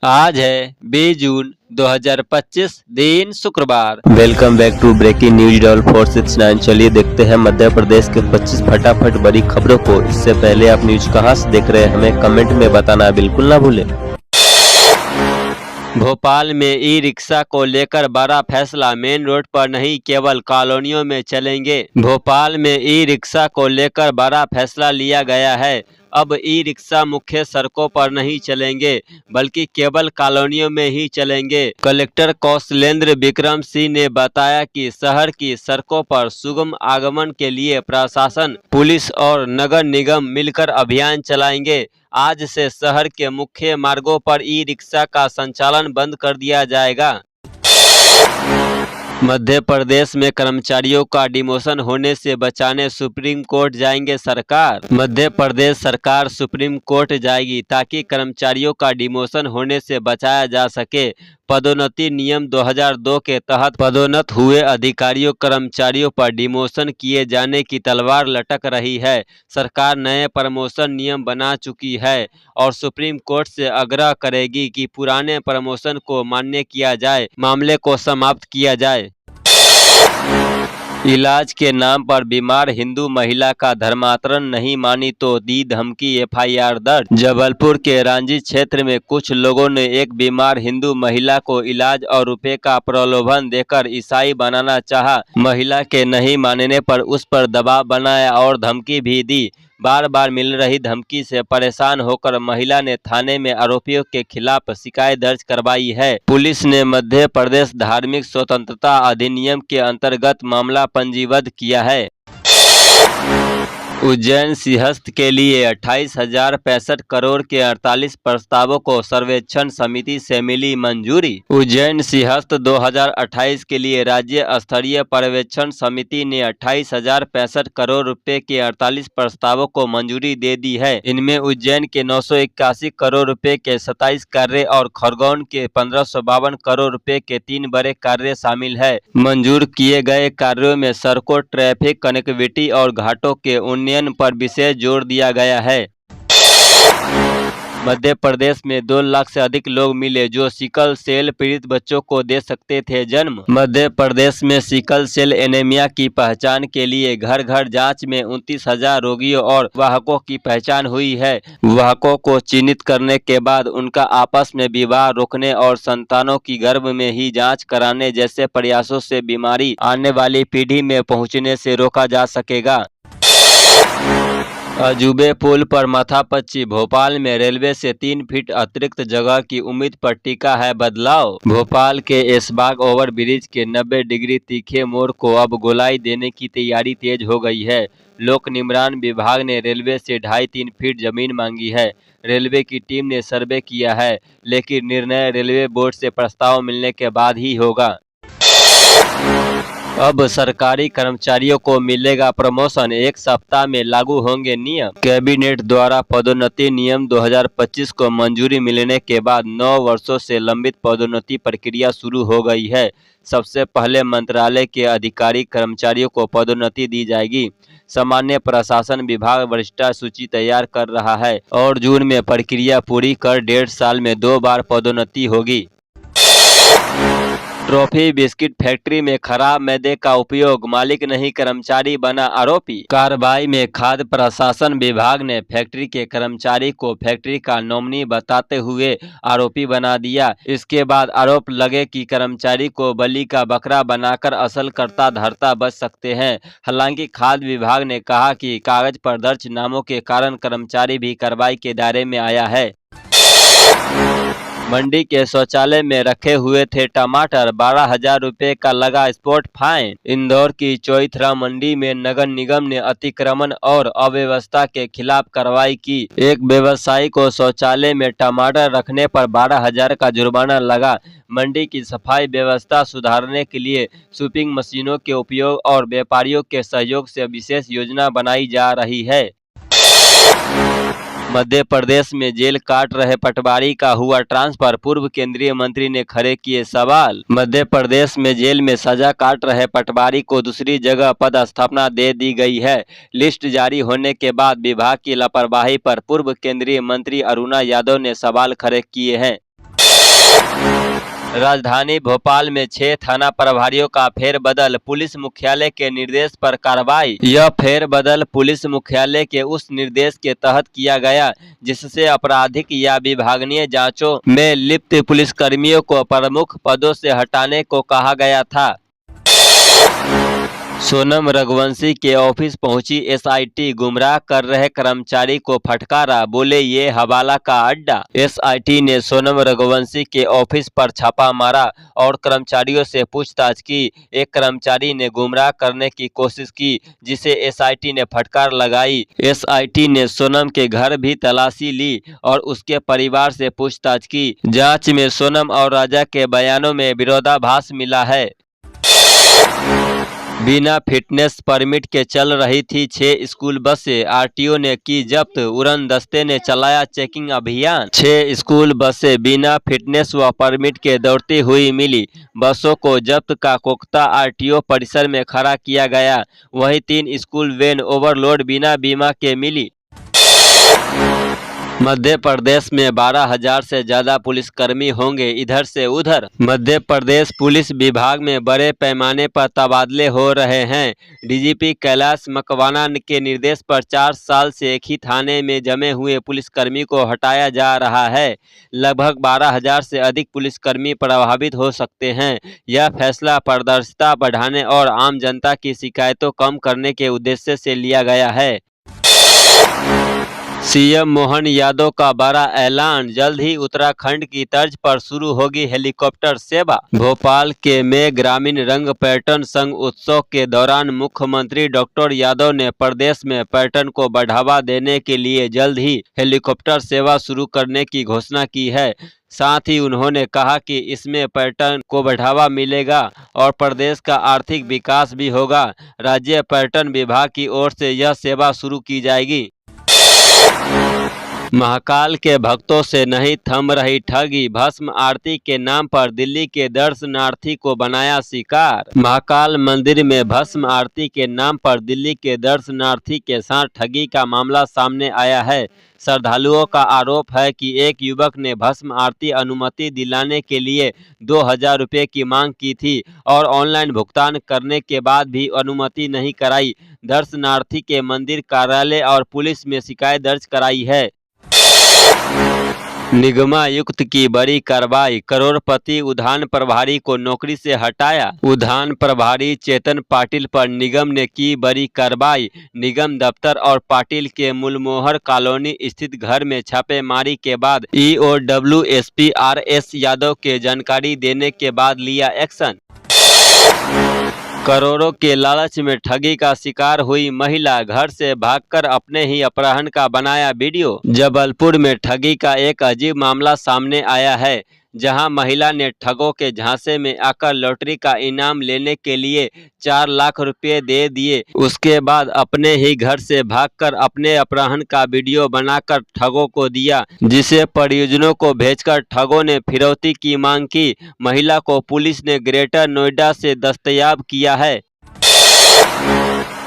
आज है 20 जून 2025 दिन शुक्रवार। Welcome back to breaking news डॉल 469। चलिए देखते हैं मध्य प्रदेश के 25 फटाफट बड़ी खबरों को। इससे पहले आप न्यूज कहां से देख रहे हैं हमें कमेंट में बताना बिल्कुल ना भूलें। भोपाल में ई रिक्शा को लेकर बड़ा फैसला, मेन रोड पर नहीं केवल कॉलोनियों में चलेंगे। भोपाल में ई रिक्शा को लेकर बड़ा फैसला लिया गया है। अब ई रिक्शा मुख्य सड़कों पर नहीं चलेंगे बल्कि केवल कॉलोनियों में ही चलेंगे। कलेक्टर कौशलेंद्र विक्रम सिंह ने बताया कि शहर की सड़कों पर सुगम आगमन के लिए प्रशासन, पुलिस और नगर निगम मिलकर अभियान चलाएंगे। आज से शहर के मुख्य मार्गों पर ई रिक्शा का संचालन बंद कर दिया जाएगा। मध्य प्रदेश में कर्मचारियों का डिमोशन होने से बचाने सुप्रीम कोर्ट जाएंगे सरकार। मध्य प्रदेश सरकार सुप्रीम कोर्ट जाएगी ताकि कर्मचारियों का डिमोशन होने से बचाया जा सके। पदोन्नति नियम 2002 के तहत पदोन्नत हुए अधिकारियों कर्मचारियों पर डिमोशन किए जाने की तलवार लटक रही है। सरकार नए प्रमोशन नियम बना चुकी है और सुप्रीम कोर्ट से आग्रह करेगी कि पुराने प्रमोशन को मान्य किया जाए, मामले को समाप्त किया जाए। इलाज के नाम पर बीमार हिंदू महिला का धर्मांतरण नहीं मानी तो दी धमकी, एफआईआर दर्ज। जबलपुर के रांझी क्षेत्र में कुछ लोगों ने एक बीमार हिंदू महिला को इलाज और रुपए का प्रलोभन देकर ईसाई बनाना चाहा। महिला के नहीं मानने पर उस पर दबाव बनाया और धमकी भी दी। बार बार मिल रही धमकी से परेशान होकर महिला ने थाने में आरोपियों के खिलाफ शिकायत दर्ज करवाई है। पुलिस ने मध्य प्रदेश धार्मिक स्वतंत्रता अधिनियम के अंतर्गत मामला पंजीबद्ध किया है। उज्जैन सिंहस्थ के लिए 28,065 करोड़ के 48 प्रस्तावों को सर्वेक्षण समिति से मिली मंजूरी। उज्जैन सिंहस्थ 2028 के लिए राज्य स्तरीय पर्यवेक्षण समिति ने 28,065 करोड़ रुपए के 48 प्रस्तावों को मंजूरी दे दी है। इनमें उज्जैन के 981 करोड़ रुपए के 27 कार्य और खरगोन के 1552 करोड़ रुपए के 3 बड़े कार्य शामिल है। मंजूर किए गए कार्यों में सड़कों, ट्रैफिक कनेक्टिविटी और घाटों के उन्नयन पर विशेष जोर दिया गया है। मध्य प्रदेश में 2 लाख से अधिक लोग मिले जो सिकल सेल पीड़ित बच्चों को दे सकते थे जन्म। मध्य प्रदेश में सिकल सेल एनीमिया की पहचान के लिए घर घर जांच में 29,000 रोगियों और वाहकों की पहचान हुई है। वाहकों को चिन्हित करने के बाद उनका आपस में विवाह रोकने और संतानों की गर्भ में ही जाँच कराने जैसे प्रयासों से बीमारी आने वाली पीढ़ी में पहुँचने से रोका जा सकेगा। अजूबे पुल पर माथापच्ची, भोपाल में रेलवे से 3 फीट अतिरिक्त जगह की उम्मीद पर टिका है बदलाव। भोपाल के ऐशबाग ओवर ब्रिज के 90 डिग्री तीखे मोड़ को अब गोलाई देने की तैयारी तेज हो गई है। लोक निर्माण विभाग ने रेलवे से 2.5-3 फीट जमीन मांगी है। रेलवे की टीम ने सर्वे किया है, लेकिन निर्णय रेलवे बोर्ड से प्रस्ताव मिलने के बाद ही होगा। अब सरकारी कर्मचारियों को मिलेगा प्रमोशन, 1 सप्ताह में लागू होंगे नियम। कैबिनेट द्वारा पदोन्नति नियम 2025 को मंजूरी मिलने के बाद 9 वर्षों से लंबित पदोन्नति प्रक्रिया शुरू हो गई है। सबसे पहले मंत्रालय के अधिकारी कर्मचारियों को पदोन्नति दी जाएगी। सामान्य प्रशासन विभाग वरिष्ठता सूची तैयार कर रहा है और जून में प्रक्रिया पूरी कर 1.5 साल में 2 बार पदोन्नति होगी। ट्रॉफी बिस्किट फैक्ट्री में खराब मैदे का उपयोग, मालिक नहीं कर्मचारी बना आरोपी। कार्रवाई में खाद्य प्रशासन विभाग ने फैक्ट्री के कर्मचारी को फैक्ट्री का नॉमिनी बताते हुए आरोपी बना दिया। इसके बाद आरोप लगे कि कर्मचारी को बलि का बकरा बनाकर असल कर्ता धर्ता बच सकते हैं। हालांकि खाद्य विभाग ने कहा कि कागज पर दर्ज नामों के कारण कर्मचारी भी कार्रवाई के दायरे में आया है। मंडी के शौचालय में रखे हुए थे टमाटर, 12,000 रुपए का लगा स्पॉट फाइन। इंदौर की चौइथरा मंडी में नगर निगम ने अतिक्रमण और अव्यवस्था के खिलाफ कार्रवाई की। एक व्यवसायी को शौचालय में टमाटर रखने पर 12,000 का जुर्माना लगा। मंडी की सफाई व्यवस्था सुधारने के लिए स्वीपिंग मशीनों के उपयोग और व्यापारियों के सहयोग से विशेष योजना बनाई जा रही है। मध्य प्रदेश में जेल काट रहे पटवारी का हुआ ट्रांसफर, पूर्व केंद्रीय मंत्री ने खड़े किए सवाल। मध्य प्रदेश में जेल में सजा काट रहे पटवारी को दूसरी जगह पदस्थापना दे दी गई है। लिस्ट जारी होने के बाद विभाग की लापरवाही पर पूर्व केंद्रीय मंत्री अरुणा यादव ने सवाल खड़े किए हैं। राजधानी भोपाल में 6 थाना प्रभारियों का फेरबदल, पुलिस मुख्यालय के निर्देश पर कार्रवाई। यह फेरबदल पुलिस मुख्यालय के उस निर्देश के तहत किया गया जिससे आपराधिक या विभागीय जांचों में लिप्त पुलिसकर्मियों को प्रमुख पदों से हटाने को कहा गया था। सोनम रघुवंशी के ऑफिस पहुंची एसआईटी, गुमराह कर रहे कर्मचारी को फटकारा, बोले ये हवाला का अड्डा। एसआईटी ने सोनम रघुवंशी के ऑफिस पर छापा मारा और कर्मचारियों से पूछताछ की। एक कर्मचारी ने गुमराह करने की कोशिश की जिसे एसआईटी ने फटकार लगाई। एसआईटी ने सोनम के घर भी तलाशी ली और उसके परिवार से पूछताछ की। जांच में सोनम और राजा के बयानों में विरोधाभास मिला है। बिना फिटनेस परमिट के चल रही थी 6 स्कूल बसें, आरटीओ ने की जब्त, उड़न दस्ते ने चलाया चेकिंग अभियान। 6 स्कूल बसें बिना फिटनेस व परमिट के दौड़ती हुई मिली। बसों को जब्त का पुख्ता आरटीओ परिसर में खड़ा किया गया। वहीं 3 स्कूल वैन ओवरलोड बिना बीमा के मिली। मध्य प्रदेश में 12,000 से ज्यादा पुलिसकर्मी होंगे इधर से उधर। मध्य प्रदेश पुलिस विभाग में बड़े पैमाने पर तबादले हो रहे हैं। डीजीपी कैलाश मकवाना के निर्देश पर 4 साल से एक ही थाने में जमे हुए पुलिसकर्मी को हटाया जा रहा है। लगभग 12,000 से अधिक पुलिसकर्मी प्रभावित हो सकते हैं। यह फैसला पारदर्शिता बढ़ाने और आम जनता की शिकायतों कम करने के उद्देश्य से लिया गया है। सीएम मोहन यादव का बड़ा ऐलान, जल्द ही उत्तराखंड की तर्ज पर शुरू होगी हेलीकॉप्टर सेवा। भोपाल के में ग्रामीण रंग पर्यटन संघ उत्सव के दौरान मुख्यमंत्री डॉक्टर यादव ने प्रदेश में पर्यटन को बढ़ावा देने के लिए जल्द ही हेलीकॉप्टर सेवा शुरू करने की घोषणा की है। साथ ही उन्होंने कहा कि इसमें पर्यटन को बढ़ावा मिलेगा और प्रदेश का आर्थिक विकास भी होगा। राज्य पर्यटन विभाग की ओर से यह सेवा शुरू की जाएगी। महाकाल के भक्तों से नहीं थम रही ठगी, भस्म आरती के नाम पर दिल्ली के दर्शनार्थी को बनाया शिकार। महाकाल मंदिर में भस्म आरती के नाम पर दिल्ली के दर्शनार्थी के साथ ठगी का मामला सामने आया है। श्रद्धालुओं का आरोप है कि एक युवक ने भस्म आरती अनुमति दिलाने के लिए 2,000 रुपये की मांग की थी और ऑनलाइन भुगतान करने के बाद भी अनुमति नहीं कराई। दर्शनार्थी के मंदिर कार्यालय और पुलिस में शिकायत दर्ज कराई है। निगमायुक्त की बड़ी कार्रवाई, करोड़पति उद्यान प्रभारी को नौकरी से हटाया। उद्यान प्रभारी चेतन पाटिल पर निगम ने की बड़ी कार्रवाई। निगम दफ्तर और पाटिल के मुलमोहर कॉलोनी स्थित घर में छापेमारी के बाद ईओडब्ल्यू एसपी आरएस यादव के जानकारी देने के बाद लिया एक्शन। करोड़ों के लालच में ठगी का शिकार हुई महिला, घर से भागकर अपने ही अपहरण का बनाया वीडियो। जबलपुर में ठगी का एक अजीब मामला सामने आया है, जहां महिला ने ठगों के झांसे में आकर लॉटरी का इनाम लेने के लिए 4 लाख रुपए दे दिए। उसके बाद अपने ही घर से भागकर अपने अपहरण का वीडियो बनाकर ठगों को दिया, जिसे परिजनों को भेजकर ठगों ने फिरौती की मांग की। महिला को पुलिस ने ग्रेटर नोएडा से दस्तयाब किया है।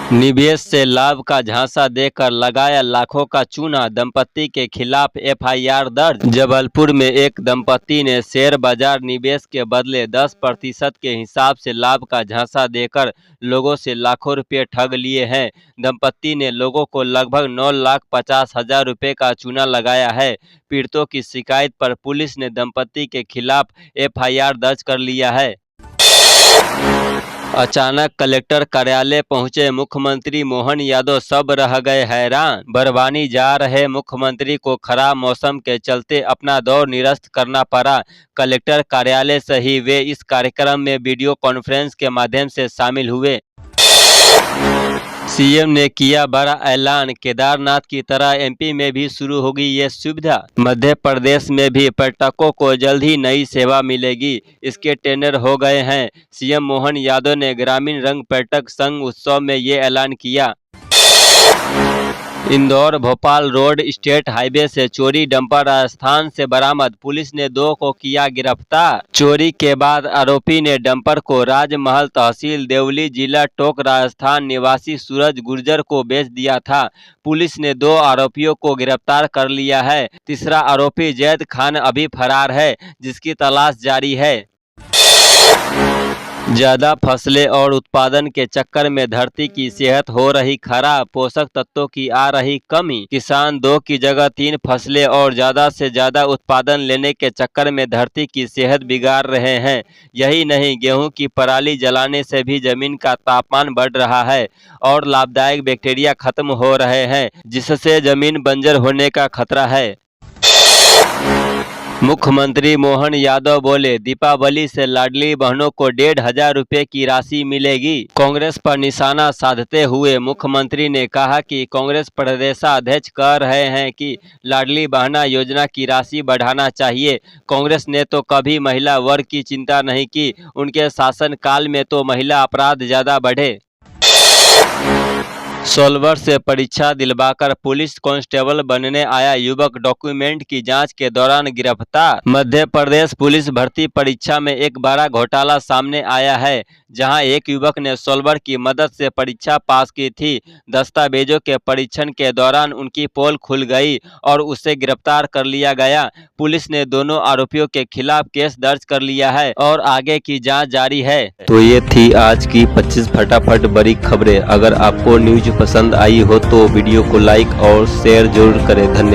निवेश से लाभ का झांसा देकर लगाया लाखों का चूना, दंपति के खिलाफ एफआईआर दर्ज। जबलपुर में एक दंपति ने शेयर बाजार निवेश के बदले 10% के हिसाब से लाभ का झांसा देकर लोगों से लाखों रुपए ठग लिए हैं। दंपति ने लोगों को लगभग 9,50,000 रुपए का चूना लगाया है। पीड़ितों की शिकायत पर पुलिस ने दंपति के खिलाफ एफआईआर दर्ज कर लिया है। अचानक कलेक्टर कार्यालय पहुंचे मुख्यमंत्री मोहन यादव, सब रह गए हैरान। बरवानी जा रहे मुख्यमंत्री को खराब मौसम के चलते अपना दौर निरस्त करना पड़ा। कलेक्टर कार्यालय से ही वे इस कार्यक्रम में वीडियो कॉन्फ्रेंस के माध्यम से शामिल हुए। सीएम ने किया बड़ा ऐलान, केदारनाथ की तरह एमपी में भी शुरू होगी ये सुविधा। मध्य प्रदेश में भी पर्यटकों को जल्द ही नई सेवा मिलेगी, इसके टेंडर हो गए हैं। सीएम मोहन यादव ने ग्रामीण रंग पर्यटक संघ उत्सव में ये ऐलान किया। Indore Bhopal road state highway से चोरी डंपर राजस्थान से बरामद, पुलिस ने 2 को किया गिरफ्तार। चोरी के बाद आरोपी ने डंपर को राजमहल तहसील देवली जिला टोंक राजस्थान निवासी सूरज गुर्जर को बेच दिया था। पुलिस ने 2 आरोपियों को गिरफ्तार कर लिया है। तीसरा आरोपी जैद खान अभी फरार है, जिसकी तलाश जारी है। ज्यादा फसलें और उत्पादन के चक्कर में धरती की सेहत हो रही खराब, पोषक तत्वों की आ रही कमी। किसान 2 की जगह 3 फसलें और ज्यादा से ज्यादा उत्पादन लेने के चक्कर में धरती की सेहत बिगाड़ रहे हैं। यही नहीं, गेहूं की पराली जलाने से भी जमीन का तापमान बढ़ रहा है और लाभदायक बैक्टीरिया खत्म हो रहे हैं, जिससे जमीन बंजर होने का खतरा है। मुख्यमंत्री मोहन यादव बोले, दीपावली से लाडली बहनों को 1,500 रुपए की राशि मिलेगी। कांग्रेस पर निशाना साधते हुए मुख्यमंत्री ने कहा कि कांग्रेस प्रदेशाध्यक्ष कह रहे हैं कि लाडली बहना योजना की राशि बढ़ाना चाहिए। कांग्रेस ने तो कभी महिला वर्ग की चिंता नहीं की, उनके शासनकाल में तो महिला अपराध ज्यादा बढ़े। सोलवर से परीक्षा दिलवाकर पुलिस कांस्टेबल बनने आया युवक डॉक्यूमेंट की जांच के दौरान गिरफ्तार। मध्य प्रदेश पुलिस भर्ती परीक्षा में एक बड़ा घोटाला सामने आया है, जहां एक युवक ने सोलवर की मदद से परीक्षा पास की थी। दस्तावेजों के परीक्षण के दौरान उनकी पोल खुल गई और उसे गिरफ्तार कर लिया गया। पुलिस ने दोनों आरोपियों के खिलाफ केस दर्ज कर लिया है और आगे की जाँच जारी है। तो ये थी आज की 25 फटाफट बड़ी खबरें। अगर आपको न्यूज पसंद आई हो तो वीडियो को लाइक और शेयर जरूर करें। धन्यवाद।